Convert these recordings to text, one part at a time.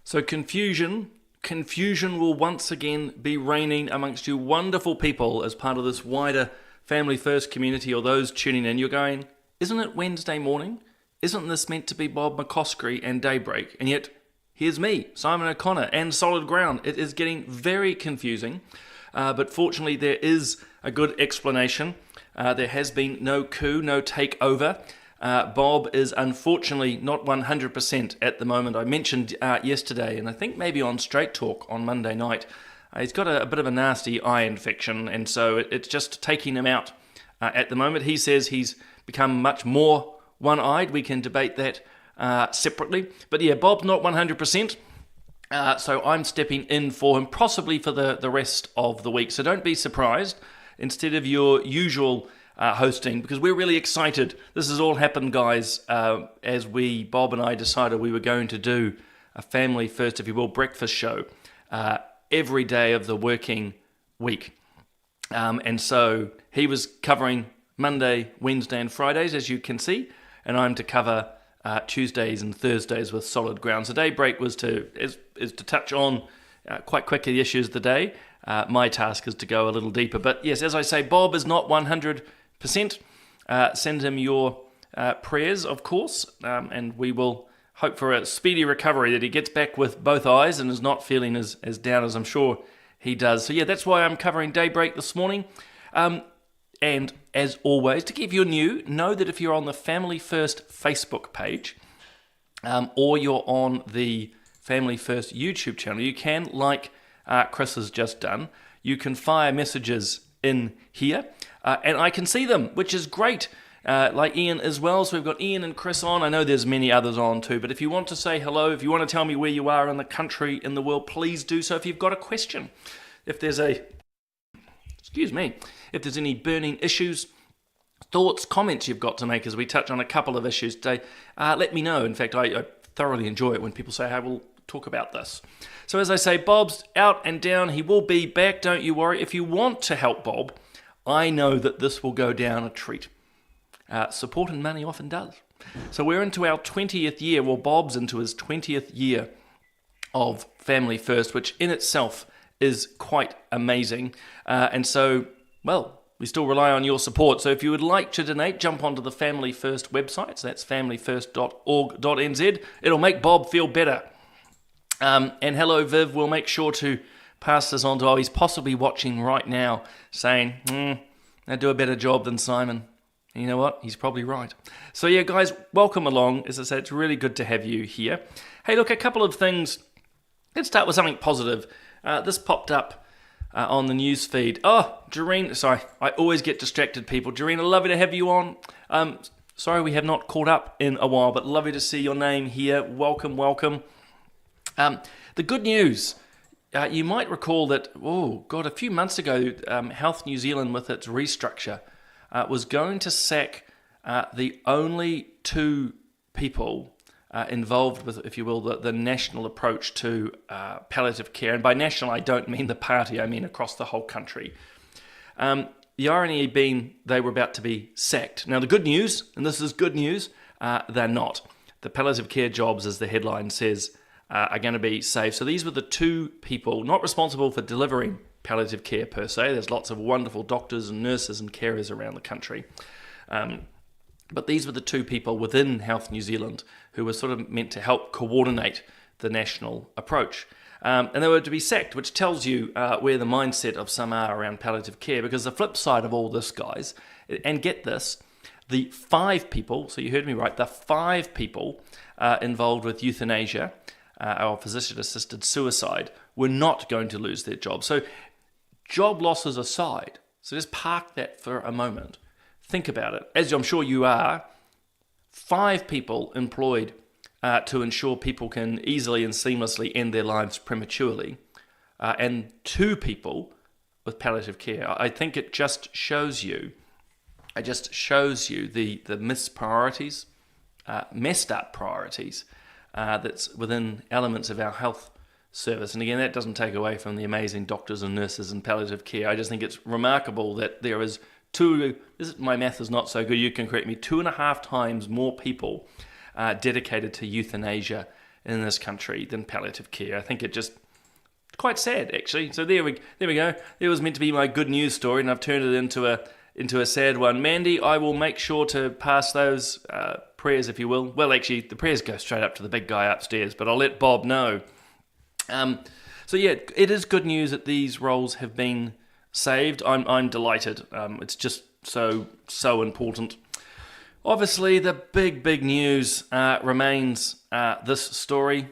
So confusion will once again be reigning amongst you wonderful people as part of this wider Family First community, or those tuning in. You're going, isn't it Wednesday morning? Isn't this meant to be Bob McCoskrie and Daybreak? And yet, here's me, Simon O'Connor, and Solid Ground. It is getting very confusing, but fortunately there is a good explanation. There has been no coup, no takeover. Bob is unfortunately not 100% at the moment. I mentioned yesterday, and I think maybe on Straight Talk on Monday night, he's got a bit of a nasty eye infection, and so it's just taking him out at the moment. He says he's become much more one-eyed. We can debate that separately. But yeah, Bob's not 100%, so I'm stepping in for him, possibly for the rest of the week. So don't be surprised. Instead of your usual hosting, because we're really excited. This has all happened, guys, as Bob and I decided we were going to do a Family First, if you will, breakfast show every day of the working week. And so he was covering Monday, Wednesday and Fridays, as you can see, and I'm to cover Tuesdays and Thursdays with Solid Ground. So Daybreak was to touch on quite quickly the issues of the day. My task is to go a little deeper. But yes, as I say, Bob is not 100%. Send him your prayers, of course, and we will hope for a speedy recovery, that he gets back with both eyes and is not feeling as down as I'm sure he does. So yeah, that's why I'm covering Daybreak this morning. And as always, to keep you new, know that if you're on the Family First Facebook page, or you're on the Family First YouTube channel, you can, like Chris has just done, you can fire messages in here, and I can see them, which is great. Like Ian as well, so we've got Ian and Chris on. I know there's many others on too, but if you want to say hello, if you want to tell me where you are in the country, in the world, please do so. If you've got a question, if there's if there's any burning issues, thoughts, comments you've got to make as we touch on a couple of issues today, let me know. In fact, I thoroughly enjoy it when people say, hey, we'll talk about this. So as I say, Bob's out and down. He will be back, don't you worry. If you want to help Bob, I know that this will go down a treat. Support and money often does. So we're into our 20th year. Well, Bob's into his 20th year of Family First, which in itself is quite amazing. And so, well, we still rely on your support. So if you would like to donate, jump onto the Family First website. So that's familyfirst.org.nz. It'll make Bob feel better. And hello, Viv. We'll make sure to pass this on to, he's possibly watching right now, saying, I do a better job than Simon. And you know what? He's probably right. So yeah, guys, welcome along. As I said, it's really good to have you here. Hey, look, a couple of things. Let's start with something positive. This popped up on the news feed. Oh, Jareen, sorry, I always get distracted, people. Jareen, lovely to have you on. Sorry we have not caught up in a while, but lovely to see your name here. Welcome, welcome. The good news, you might recall that, a few months ago, Health New Zealand, with its restructure, was going to sack the only two people involved with, if you will, the national approach to palliative care. And by national, I don't mean the party, I mean across the whole country. The irony being they were about to be sacked. Now, the good news, and this is good news, they're not. The palliative care jobs, as the headline says, are going to be saved. So these were the two people not responsible for delivering palliative care per se. There's lots of wonderful doctors and nurses and carers around the country. But these were the two people within Health New Zealand who were sort of meant to help coordinate the national approach. And they were to be sacked, which tells you where the mindset of some are around palliative care, because the flip side of all this, guys, and get this, the 5 people, so you heard me right, the 5 people involved with euthanasia, or physician-assisted suicide, were not going to lose their job. So job losses aside, so just park that for a moment. Think about it. As I'm sure you are, 5 people employed to ensure people can easily and seamlessly end their lives prematurely. and 2 people with palliative care. I think it just shows you the missed priorities, messed up priorities that's within elements of our health service. And again, that doesn't take away from the amazing doctors and nurses in palliative care. I just think it's remarkable that there is my math is not so good, you can correct me, 2.5 times more people dedicated to euthanasia in this country than palliative care. I think it just quite sad, actually. So there we go. It was meant to be my good news story, and I've turned it into a sad one. Mandy, I will make sure to pass those prayers, if you will. Well, actually, the prayers go straight up to the big guy upstairs, but I'll let Bob know. So yeah, it is good news that these roles have been saved. I'm delighted. It's just so important. Obviously, the big news remains this story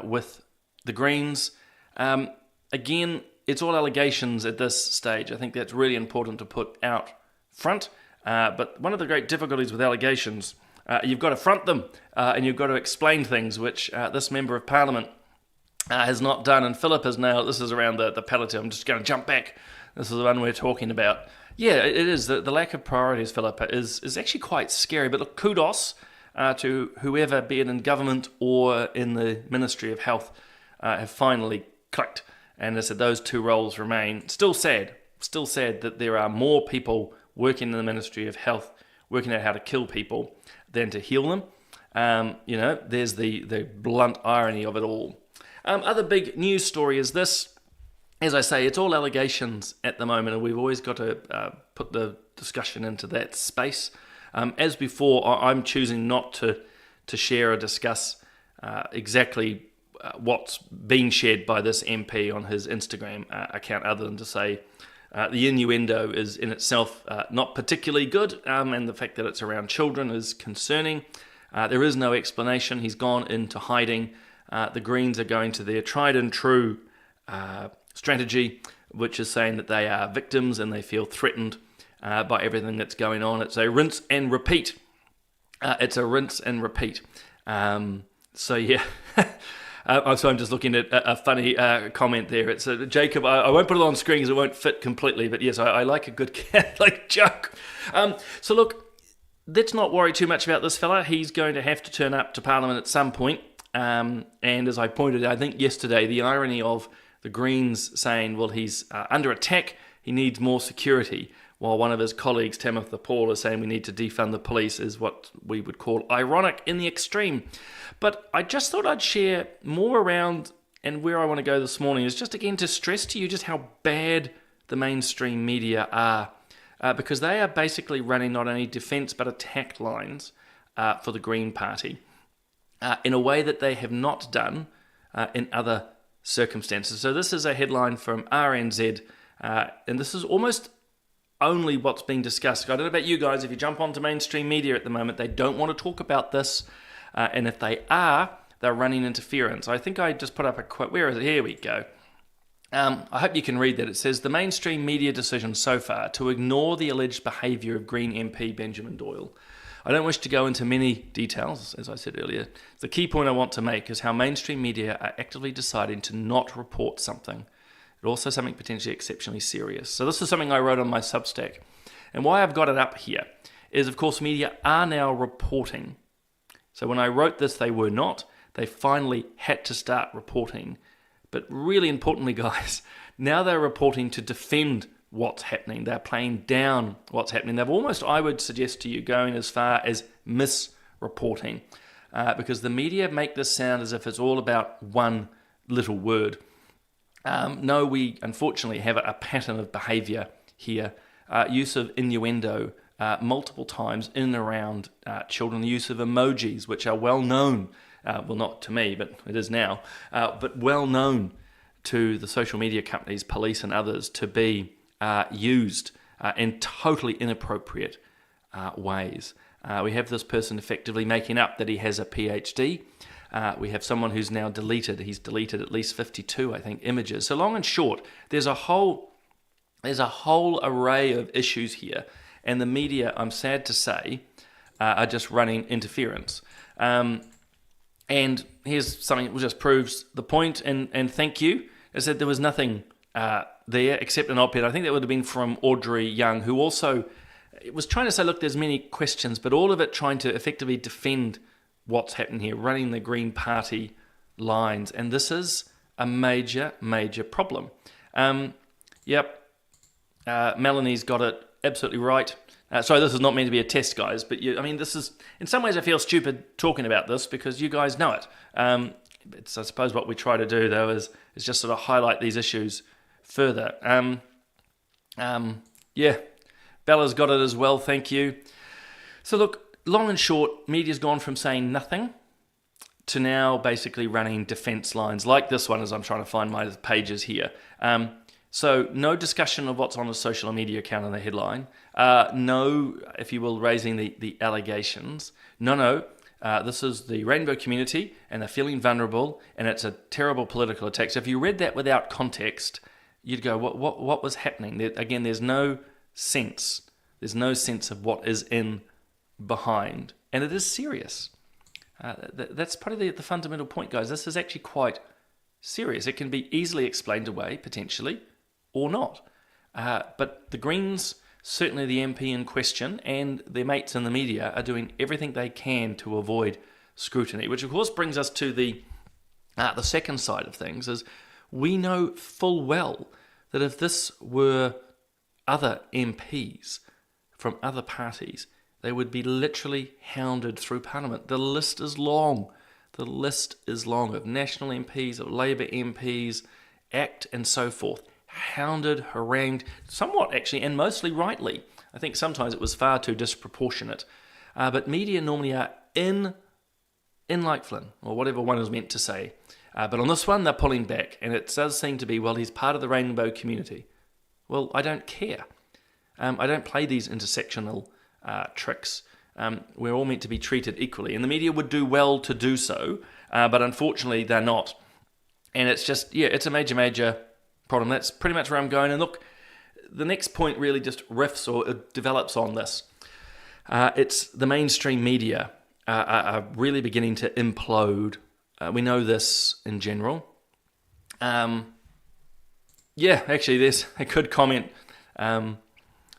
with the Greens. Again, it's all allegations at this stage. I think that's really important to put out front. But one of the great difficulties with allegations, you've got to front them and you've got to explain things, which this Member of Parliament has not done. And Philip has nailed, this is around the palliative. I'm just going to jump back. This is the one we're talking about. Yeah, it is. The lack of priorities, Philip, is actually quite scary. But look, kudos to whoever, be it in government or in the Ministry of Health, have finally clicked. And as I said, those 2 roles remain. Still sad that there are more people working in the Ministry of Health, working out how to kill people, than to heal them. There's the blunt irony of it all. Other big news story is this. As I say, it's all allegations at the moment, and we've always got to put the discussion into that space. As before, I'm choosing not to share or discuss exactly what's being shared by this MP on his Instagram account, other than to say the innuendo is in itself not particularly good, and the fact that it's around children is concerning. There is no explanation. He's gone into hiding. The Greens are going to their tried and true strategy, which is saying that they are victims and they feel threatened by everything that's going on. It's a rinse and repeat. So yeah. So I'm just looking at a funny comment there. It's Jacob. I won't put it on screen because it won't fit completely. But yes, I like a good Catholic joke. So look, let's not worry too much about this fella. He's going to have to turn up to Parliament at some point. And as I pointed out, I think yesterday, the irony of the Greens saying, well, he's under attack, he needs more security, while one of his colleagues, Timothy Paul, is saying we need to defund the police, is what we would call ironic in the extreme. But I just thought I'd share more around, and where I want to go this morning is just again to stress to you just how bad the mainstream media are, because they are basically running not only defence but attack lines for the Green Party in a way that they have not done in other circumstances. So this is a headline from RNZ, and this is almost only what's being discussed. I don't know about you guys, if you jump onto mainstream media at the moment, they don't want to talk about this, and if they are, they're running interference. I think I just put up a quote. Where is it? Here we go. I hope you can read that. It says, the mainstream media decision so far to ignore the alleged behaviour of Green MP Benjamin Doyle. I don't wish to go into many details, as I said earlier. The key point I want to make is how mainstream media are actively deciding to not report something, but also something potentially exceptionally serious. So this is something I wrote on my Substack. And why I've got it up here is, of course, media are now reporting. So when I wrote this, they were not. They finally had to start reporting. But really importantly, guys, now they're reporting to defend what's happening. They're playing down what's happening. They've almost, I would suggest to you, going as far as misreporting, because the media make this sound as if it's all about one little word. No, we unfortunately have a pattern of behaviour here. Use of innuendo multiple times in and around children. The use of emojis, which are well known, well, not to me, but it is now, but well known to the social media companies, police and others, to be used in totally inappropriate ways. We have this person effectively making up that he has a PhD. We have someone who's now he's deleted at least 52, I think, images. So long and short, there's a whole array of issues here, and the media, I'm sad to say, are just running interference. And here's something that just proves the point, and thank you. is that there was nothing there except an op-ed. I think that would have been from Audrey Young, who also was trying to say, look, there's many questions, but all of it trying to effectively defend what's happening here, running the Green Party lines. And this is a major, major problem. Melanie's got it absolutely right. Sorry, this is not meant to be a test, guys, but this is, in some ways I feel stupid talking about this because you guys know it. It's, I suppose, what we try to do, though, is just sort of highlight these issues further. Bella's got it as well, thank you. So look, long and short, media's gone from saying nothing to now basically running defence lines like this one as I'm trying to find my pages here. So no discussion of what's on a social media account in the headline. No, if you will, raising the allegations. No, this is the rainbow community and they're feeling vulnerable and it's a terrible political attack. So if you read that without context, you'd go, what was happening? Again, there's no sense. There's no sense of what is in behind. And it is serious. That's probably the fundamental point, guys. This is actually quite serious. It can be easily explained away, potentially, or not. But the Greens, certainly the MP in question, and their mates in the media are doing everything they can to avoid scrutiny, which of course brings us to the second side of things, is we know full well that if this were other MPs from other parties, they would be literally hounded through Parliament. The list is long. The list is long of National MPs, of Labour MPs, ACT and so forth. Hounded, harangued, somewhat actually, and mostly rightly. I think sometimes it was far too disproportionate. But media normally are in like Flynn, or whatever one is meant to say. But on this one, they're pulling back, and it does seem to be, well, he's part of the rainbow community. Well, I don't care. I don't play these intersectional tricks. We're all meant to be treated equally, and the media would do well to do so, but unfortunately they're not. And it's just, it's a major, major problem. That's pretty much where I'm going. And look, the next point really just riffs or develops on this. It's the mainstream media are really beginning to implode. We know this in general. Actually, there's a good comment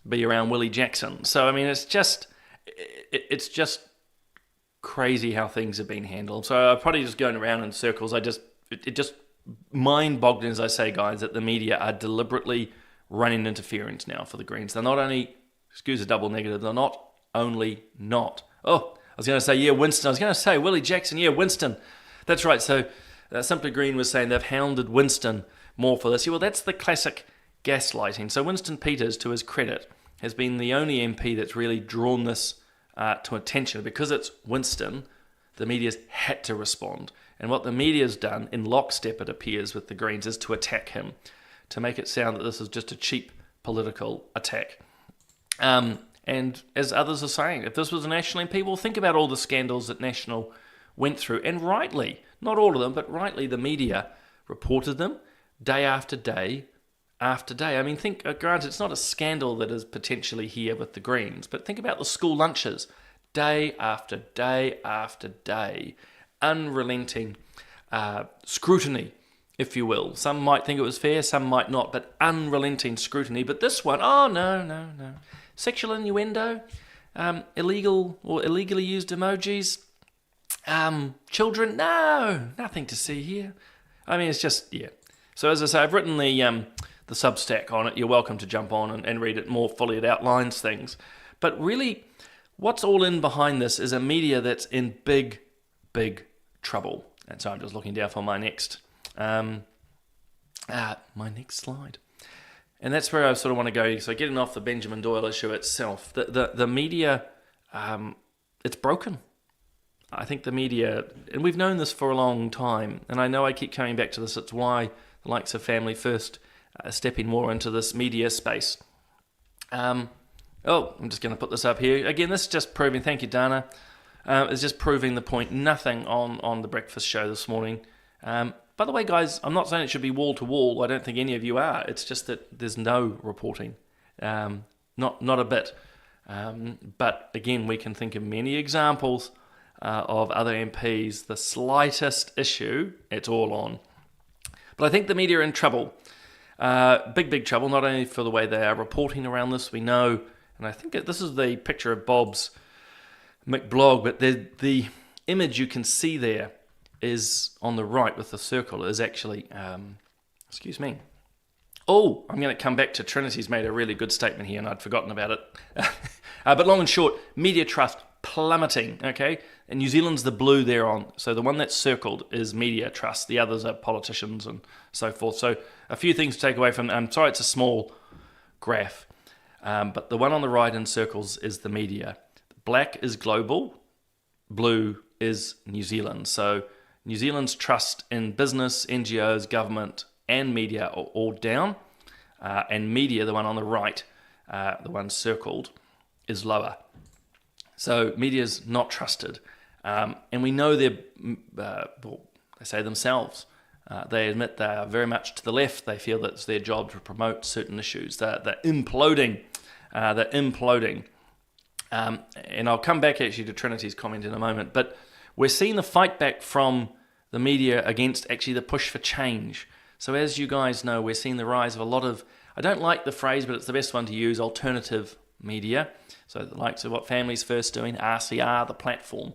be around Willie Jackson. So, it's just crazy how things have been handled. So I'm probably just going around in circles. It just mind-boggling, as I say, guys, that the media are deliberately running interference now for the Greens. They're not only, excuse the double negative, they're not only not. Oh, I was going to say, Winston. I was going to say Willie Jackson, Winston. That's right. So Simply Green was saying they've hounded Winston more for this. Well, that's the classic gaslighting. So Winston Peters, to his credit, has been the only MP that's really drawn this to attention. Because it's Winston, the media's had to respond. And what the media's done, in lockstep it appears with the Greens, is to attack him, to make it sound that this is just a cheap political attack. And as others are saying, if this was a National MP, well, think about all the scandals that National went through. And rightly, not all of them, but rightly, the media reported them day after day after day. Think, granted, it's not a scandal that is potentially here with the Greens, but think about the school lunches, day after day after day, unrelenting scrutiny, if you will. Some might think it was fair, some might not, but unrelenting scrutiny. But this one, no. Sexual innuendo, illegal or illegally used emojis, children, no, nothing to see here. It's just, So as I say, I've written the Substack on it. You're welcome to jump on and read it more fully. It outlines things. But really, what's all in behind this is a media that's in big, big trouble. And so I'm just looking down for my next slide. And that's where I sort of want to go. So getting off the Benjamin Doyle issue itself, the media, it's broken. I think the media, and we've known this for a long time, and I know I keep coming back to this, it's why the likes of Family First are stepping more into this media space. I'm just going to put this up here. Again, this is just proving, thank you, Dana, it's just proving the point. Nothing on the breakfast show this morning. By the way, guys, I'm not saying it should be wall to wall. I don't think any of you are. It's just that there's no reporting, not a bit. But again, we can think of many examples of other MPs. The slightest issue, it's all on. But I think the media are in trouble. Big trouble, not only for the way they are reporting around this, we know, and I think this is the picture of Bob's McBlog, but the image you can see there is on the right with the circle is actually, excuse me. Oh, I'm going to come back to Trinity's made a really good statement here and I'd forgotten about it. But long and short, media trust plummeting, okay? And New Zealand's the blue there on. So the one that's circled is media trust. The others are politicians and so forth. So a few things to take away from, I'm sorry it's a small graph, but the one on the right in circles is the media. Black is global, blue is New Zealand. So New Zealand's trust in business, NGOs, government, and media are all down. And media, the one on the right, the one circled, is lower. So media's not trusted. And we know they say themselves, they admit they are very much to the left. They feel that it's their job to promote certain issues. They're imploding. And I'll come back actually to Trinity's comment in a moment. But we're seeing the fight back from the media against actually the push for change. So as you guys know, we're seeing the rise of a lot of, I don't like the phrase, but it's the best one to use, alternative media. So the likes of what Families First doing, RCR, the platform.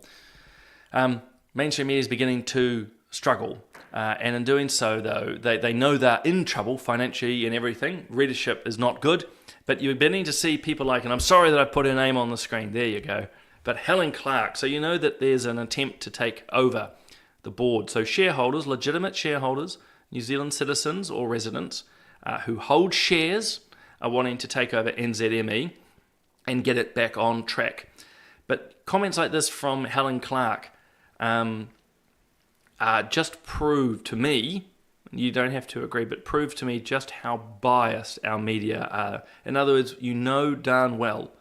Mainstream media is beginning to struggle. And in doing so, though, they know they're in trouble financially and everything. Readership is not good. But you're beginning to see people like, and I'm sorry that I put her name on the screen, there you go, but Helen Clark. So you know that there's an attempt to take over the board. So shareholders, legitimate shareholders, New Zealand citizens or residents who hold shares are wanting to take over NZME and get it back on track. But comments like this from Helen Clark just prove to me, you don't have to agree, but prove to me just how biased our media are. In other words, you know darn well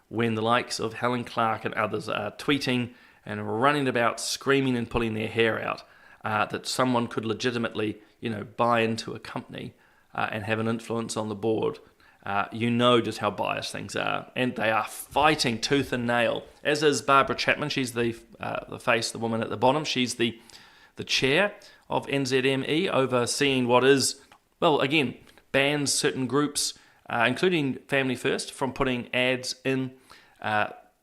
when the likes of Helen Clark and others are tweeting and running about screaming and pulling their hair out that someone could legitimately, buy into a company and have an influence on the board. You know just how biased things are, and they are fighting tooth and nail. As is Barbara Chapman. She's the face, the woman at the bottom. She's the chair of NZME, overseeing what is, well, again, bans certain groups, including Family First, from putting ads in,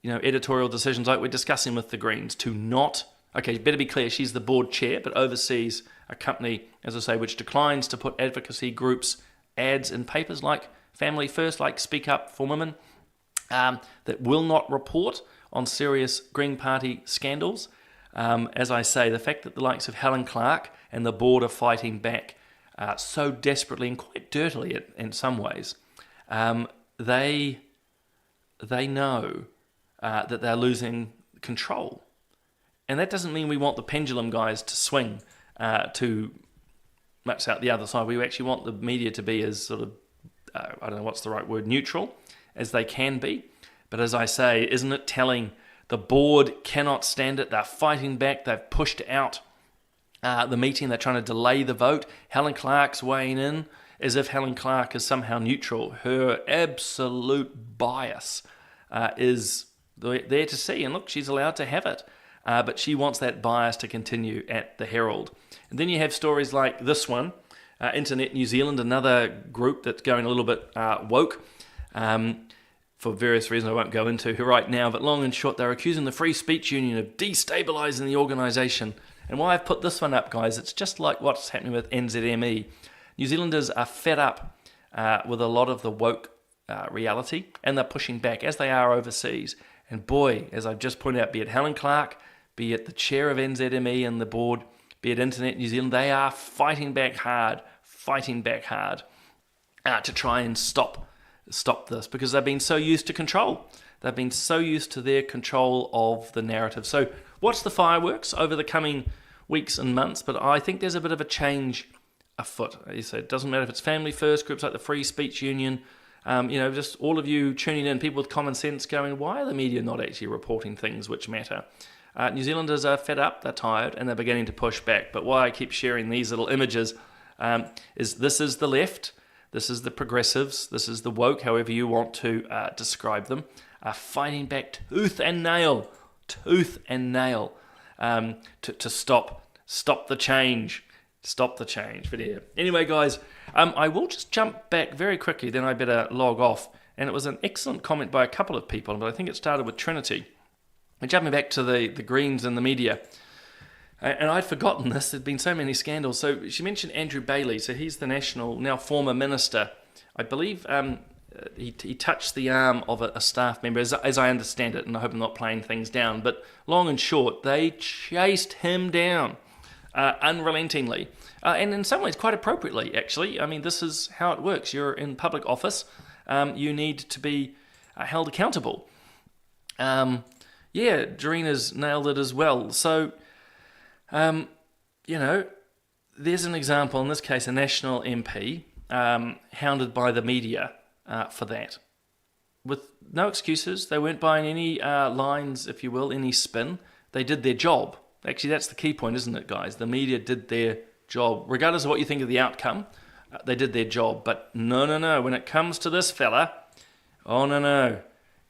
editorial decisions like we're discussing with the Greens to not. Okay, better be clear. She's the board chair, but oversees a company, as I say, which declines to put advocacy groups ads in papers like Family First, like Speak Up for Women, that will not report on serious Green Party scandals. As I say, the fact that the likes of Helen Clark and the board are fighting back so desperately and quite dirtily in some ways, they know that they're losing control. And that doesn't mean we want the pendulum guys to swing too much out the other side. We actually want the media to be as sort of, I don't know what's the right word, neutral as they can be. But as I say, isn't it telling the board cannot stand it? They're fighting back. They've pushed out the meeting. They're trying to delay the vote. Helen Clark's weighing in as if Helen Clark is somehow neutral. Her absolute bias is there to see. And look, she's allowed to have it. But she wants that bias to continue at the Herald. And then you have stories like this one, Internet New Zealand, another group that's going a little bit woke. For various reasons I won't go into right now, but long and short, they're accusing the Free Speech Union of destabilising the organisation. And why I've put this one up, guys, it's just like what's happening with NZME. New Zealanders are fed up with a lot of the woke reality, and they're pushing back, as they are overseas. And boy, as I've just pointed out, be it Helen Clark, be it the chair of NZME and the board, be it Internet New Zealand, they are fighting back hard to try and stop this, because they've been so used to control. They've been so used to their control of the narrative. So watch the fireworks over the coming weeks and months, but I think there's a bit of a change afoot. As you say, it doesn't matter if it's Family First, groups like the Free Speech Union, just all of you tuning in, people with common sense going, why are the media not actually reporting things which matter? New Zealanders are fed up, they're tired, and they're beginning to push back. But why I keep sharing these little images is this is the left, this is the progressives, this is the woke, however you want to describe them, are fighting back tooth and nail to stop the change, Stop the change. But yeah. Anyway, guys, I will just jump back very quickly, then I better log off. And it was an excellent comment by a couple of people, but I think it started with Trinity. And jumping back to the Greens and the media. And I'd forgotten this. There'd been so many scandals. So she mentioned Andrew Bailey. So he's the national, now former minister. I believe he touched the arm of a staff member, as I understand it, and I hope I'm not playing things down. But long and short, they chased him down unrelentingly. And in some ways, quite appropriately, actually. I mean, this is how it works. You're in public office. You need to be held accountable. Doreena's nailed it as well. So, there's an example, in this case, a national MP hounded by the media for that. With no excuses, they weren't buying any lines, if you will, any spin. They did their job. Actually, that's the key point, isn't it, guys? The media did their job. Regardless of what you think of the outcome, they did their job. But no. When it comes to this fella, oh, no.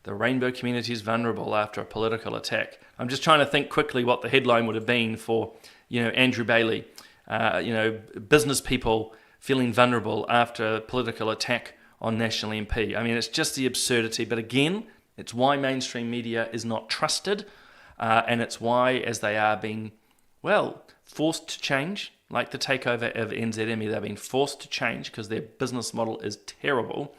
The rainbow community is vulnerable after a political attack. I'm just trying to think quickly what the headline would have been for, Andrew Bailey. Business people feeling vulnerable after a political attack on National MP. I mean, it's just the absurdity. But again, it's why mainstream media is not trusted. And it's why, as they are being, forced to change, like the takeover of NZME, they're being forced to change because their business model is terrible,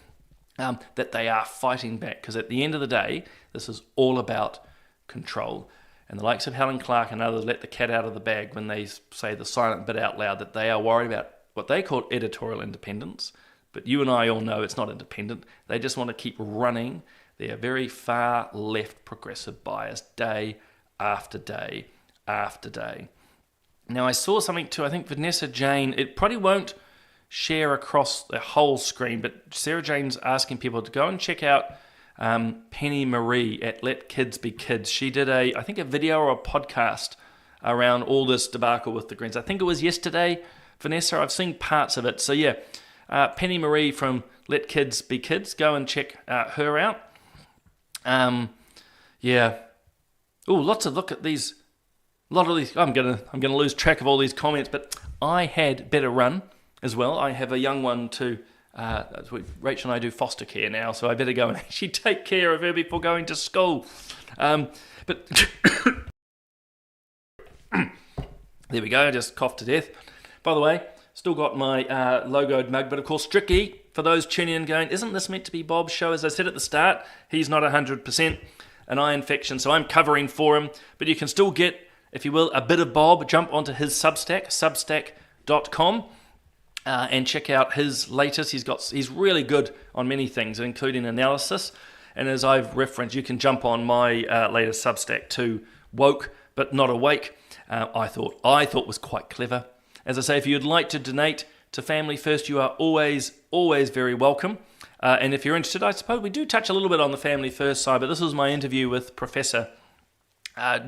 that they are fighting back. Because at the end of the day, this is all about control. And the likes of Helen Clark and others let the cat out of the bag when they say the silent bit out loud that they are worried about what they call editorial independence. But you and I all know it's not independent. They just want to keep running their very far left progressive bias day after day after day. Now, I saw something too, I think Vanessa Jane, it probably won't share across the whole screen, but Sarah Jane's asking people to go and check out Penny Marie at Let Kids Be Kids. She did a video or a podcast around all this debacle with the Greens. I think it was yesterday, Vanessa. I've seen parts of it. So yeah, Penny Marie from Let Kids Be Kids. Go and check her out. Lots of look at these. A lot of these. I'm gonna lose track of all these comments, but I had better run as well. I have a young one too. Rachel and I do foster care now, so I better go and actually take care of her before going to school. But there we go. I just coughed to death. By the way, still got my logoed mug, but of course, Stricky, for those tuning in going, isn't this meant to be Bob's show? As I said at the start, he's not 100% an eye infection, so I'm covering for him. But you can still get, if you will, a bit of Bob. Jump onto his Substack, substack.com. And check out his latest. He's really good on many things, including analysis. And as I've referenced, you can jump on my latest Substack too, Woke But Not Awake. I thought was quite clever. As I say, if you'd like to donate to Family First, you are always very welcome. And if you're interested, I suppose we do touch a little bit on the Family First side, but this was my interview with Professor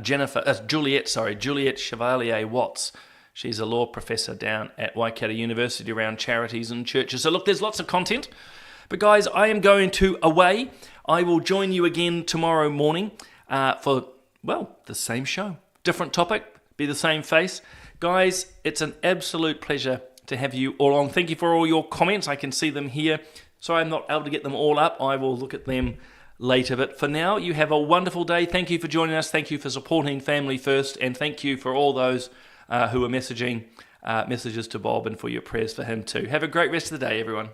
Juliet Chevalier Watts. She's a law professor down at Waikato University around charities and churches. So look, there's lots of content. But guys, I am going to away. I will join you again tomorrow morning for, the same show. Different topic, be the same face. Guys, it's an absolute pleasure to have you all on. Thank you for all your comments. I can see them here. Sorry I'm not able to get them all up. I will look at them later. But for now, you have a wonderful day. Thank you for joining us. Thank you for supporting Family First. And thank you for all those who are messaging messages to Bob and for your prayers for him too. Have a great rest of the day, everyone.